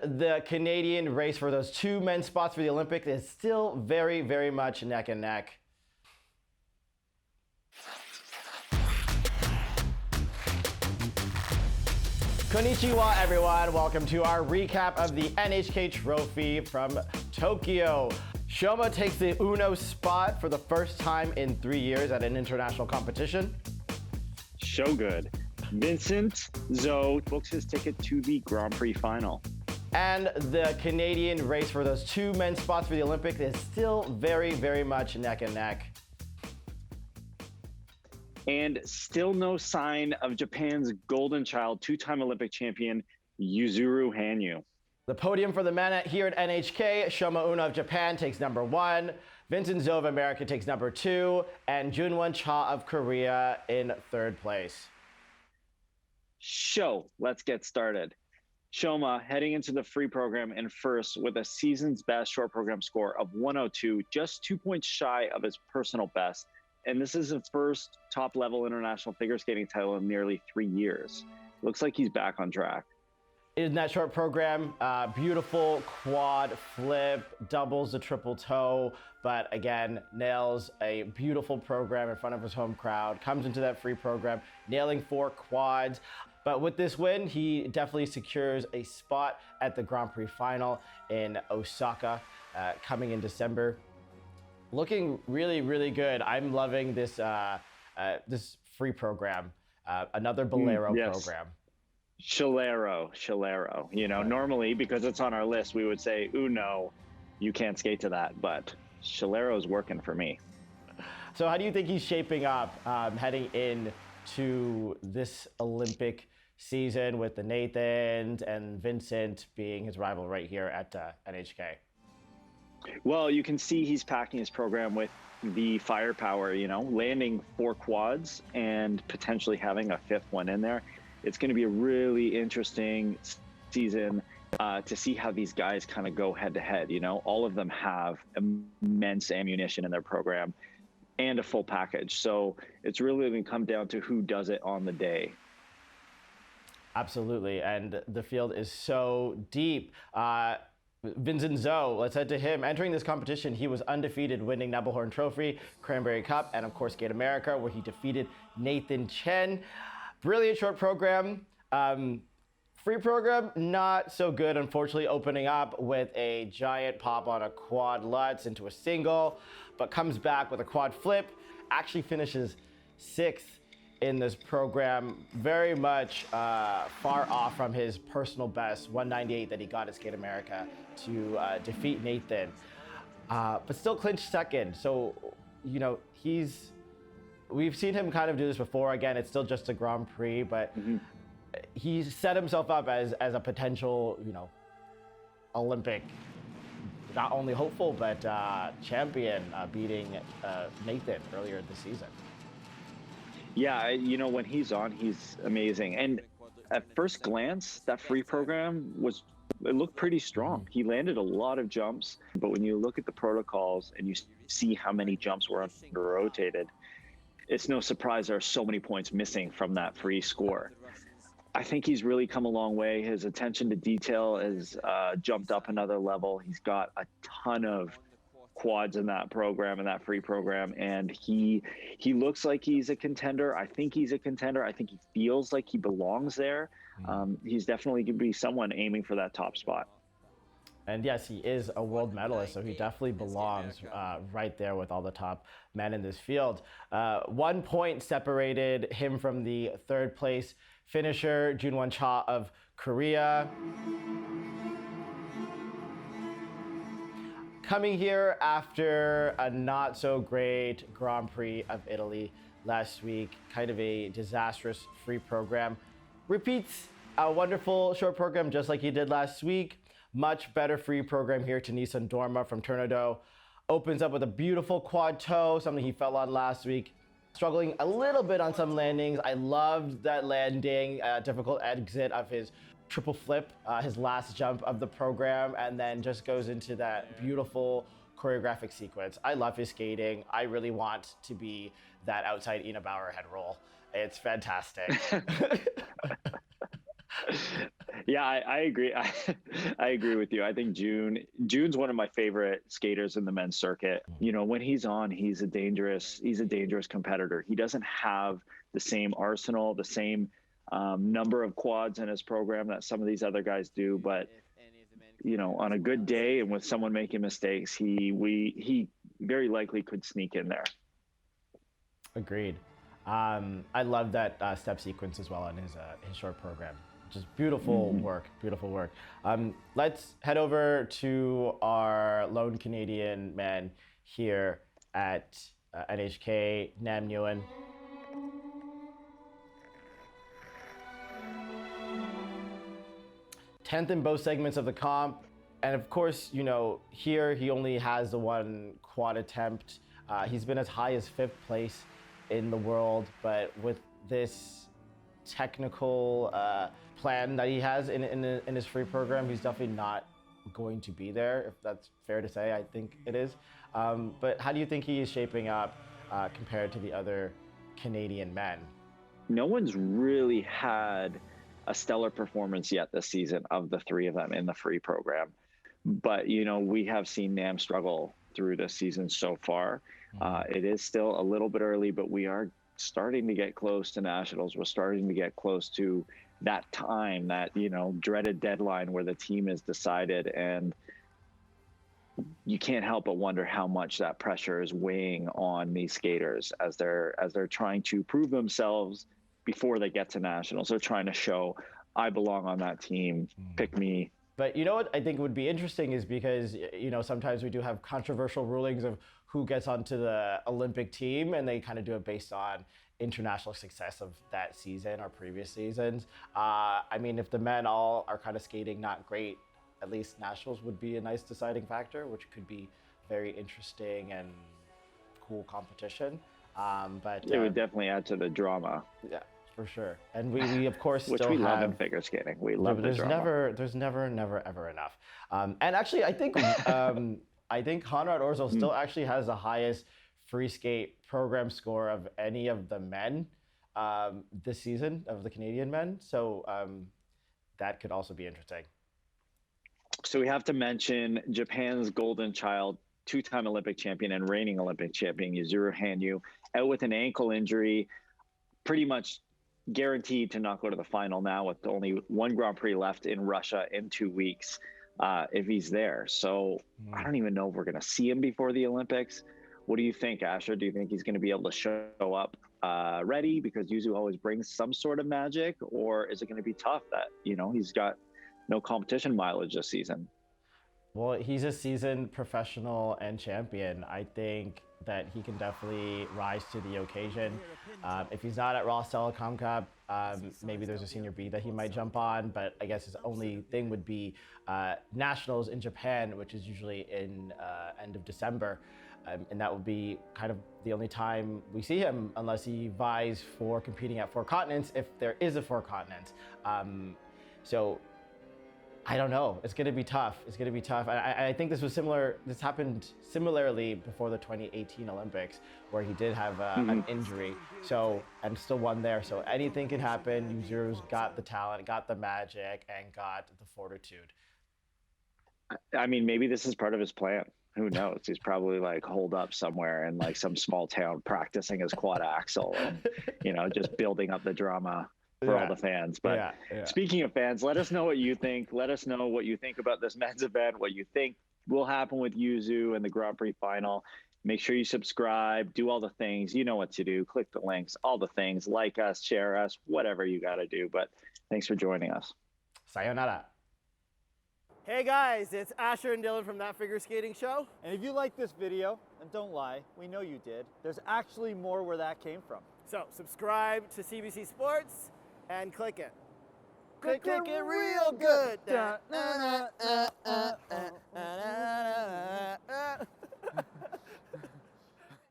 The Canadian race for those two men's spots for the Olympics is still very, very much neck and neck. Konnichiwa, everyone. Welcome to our recap of the NHK Trophy from Tokyo. Shoma takes the Uno spot for the first time in 3 years at an international competition. So good. Vincent Zhou books his ticket to the Grand Prix final. And the Canadian race for those two men's spots for the Olympics is still very, very much neck and neck. And still no sign of Japan's golden child, two-time Olympic champion, Yuzuru Hanyu. The podium for the men here at NHK, Shoma Uno of Japan takes number 1, Vincent Zhou of America takes number 2, and Junhwan Cha of Korea in 3rd place. Let's get started. Shoma heading into the free program in first with a season's best short program score of 102, just 2 points shy of his personal best. And this is his first top-level international figure skating title in nearly 3 years. Looks like he's back on track. In that short program, beautiful quad flip, doubles the triple toe, but again, nails a beautiful program in front of his home crowd, comes into that free program, nailing 4 quads. But with this win, he definitely secures a spot at the Grand Prix final in Osaka, coming in December. Looking really, really good. I'm loving this this free program, another Bolero program. Shalero. You know, normally because it's on our list, we would say, no, you can't skate to that, but Shalero's working for me. So how do you think he's shaping up heading into this Olympic season with the Nathans and Vincent being his rival right here at NHK? Well, you can see he's packing his program with the firepower, you know, landing 4 quads and potentially having a 5th one in there. It's going to be a really interesting season to see how these guys kind of go head to head. You know, all of them have immense ammunition in their program and a full package. So it's really going to come down to who does it on the day. Absolutely. And the field is so deep. Vincent Zhou, let's head to him. Entering this competition, he was undefeated, winning Nebelhorn Trophy, Cranberry Cup, and of course Skate America, where he defeated Nathan Chen. Brilliant short program. Free program, not so good, unfortunately, opening up with a giant pop on a quad lutz into a single, but comes back with a quad flip, actually finishes 6th in this program, very much far off from his personal best, 198 that he got at Skate America to defeat Nathan, but still clinched 2nd. So, you know, we've seen him kind of do this before. Again, it's still just a Grand Prix, but he set himself up as a potential, you know, Olympic, not only hopeful, but champion, beating Nathan earlier this season. Yeah, you know, when he's on, he's amazing. And at first glance, that free program it looked pretty strong. He landed a lot of jumps, but when you look at the protocols and you see how many jumps were under-rotated, it's no surprise there are so many points missing from that free score. I think he's really come a long way. His attention to detail has jumped up another level. He's got a ton of quads in that program, in that free program, and he looks like he's a contender. I think he's a contender. I think he feels like he belongs there. He's definitely going to be someone aiming for that top spot. And yes, he is a world medalist, so he definitely belongs right there with all the top men in this field. 1 point separated him from the 3rd place finisher, Junhwan Cha of Korea. Coming here after a not so great Grand Prix of Italy last week, kind of a disastrous free program. Repeats a wonderful short program just like he did last week. Much better free program here to Nissan Dorma from Tornado. Opens up with a beautiful quad toe, something he fell on last week. Struggling a little bit on some landings. I loved that landing, difficult exit of his triple flip, his last jump of the program, and then just goes into that beautiful choreographic sequence. I love his skating. I really want to be that outside Ina Bauer head roll. It's fantastic. Yeah, I agree. I agree with you. I think June's one of my favorite skaters in the men's circuit. You know, when he's on, he's a dangerous competitor. He doesn't have the same arsenal, the same number of quads in his program that some of these other guys do. But you know, on a good day and with someone making mistakes, he very likely could sneak in there. Agreed. I love that step sequence as well on his short program. Just beautiful work, beautiful work. Let's head over to our lone Canadian man here at NHK, Nam Nguyen. 10th in both segments of the comp. And of course, you know, here he only has the one quad attempt. He's been as high as 5th place in the world, but with this technical plan that he has in his free program, he's definitely not going to be there, if that's fair to say. I think it is. But how do you think he is shaping up compared to the other Canadian men? No one's really had a stellar performance yet this season of the three of them in the free program. But, you know, we have seen Nam struggle through this season so far. It is still a little bit early, but we are starting to get close to nationals. We're starting to get close to that time, that, you know, dreaded deadline where the team is decided. And you can't help but wonder how much that pressure is weighing on these skaters as they're trying to prove themselves before they get to nationals. They're trying to show, I belong on that team, pick me. But you know what I think would be interesting is because, you know, sometimes we do have controversial rulings of who gets onto the Olympic team, and they kind of do it based on international success of that season or previous seasons. I mean, if the men all are kind of skating not great, at least nationals would be a nice deciding factor, which could be very interesting and cool competition. But it would definitely add to the drama. Yeah, for sure. And we of course which still we love have, in figure skating. We love the drama. There's never ever enough. And actually, I think Conrad Orzo still actually has the highest free skate program score of any of the men this season, of the Canadian men. So that could also be interesting. So we have to mention Japan's golden child, two-time Olympic champion and reigning Olympic champion Yuzuru Hanyu, out with an ankle injury, pretty much guaranteed to not go to the final now, with only one Grand Prix left in Russia in 2 weeks, if he's there. So I don't even know if we're going to see him before the Olympics. What do you think, Asher? Do you think he's going to be able to show up ready because Yuzu always brings some sort of magic, or is it going to be tough that, you know, he's got no competition mileage this season? Well, he's a seasoned professional and champion. I think that he can definitely rise to the occasion. If he's not at Rostelecom Cup, maybe there's a senior B that he might jump on, but I guess his only thing would be nationals in Japan, which is usually in end of December. And that would be kind of the only time we see him, unless he vies for competing at 4 continents, if there is a 4 continents. So I don't know. It's going to be tough. It's going to be tough. I think this was similar. This happened similarly before the 2018 Olympics, where he did have an injury. So, and still won there. So anything can happen. Yuzuru's got the talent, got the magic, and got the fortitude. I mean, maybe this is part of his plan. Who knows? He's probably like holed up somewhere in like some small town practicing his quad axle and, you know, just building up the drama for all the fans. But speaking of fans, let us know what you think. Let us know what you think about this men's event, what you think will happen with Yuzu and the Grand Prix final. Make sure you subscribe, do all the things. You know what to do. Click the links, all the things. Like us, share us, whatever you got to do. But thanks for joining us. Sayonara. Hey guys, it's Asher and Dylan from That Figure Skating Show. And if you liked this video, and don't lie, we know you did, there's actually more where that came from. So subscribe to CBC Sports and click it. Click it real good.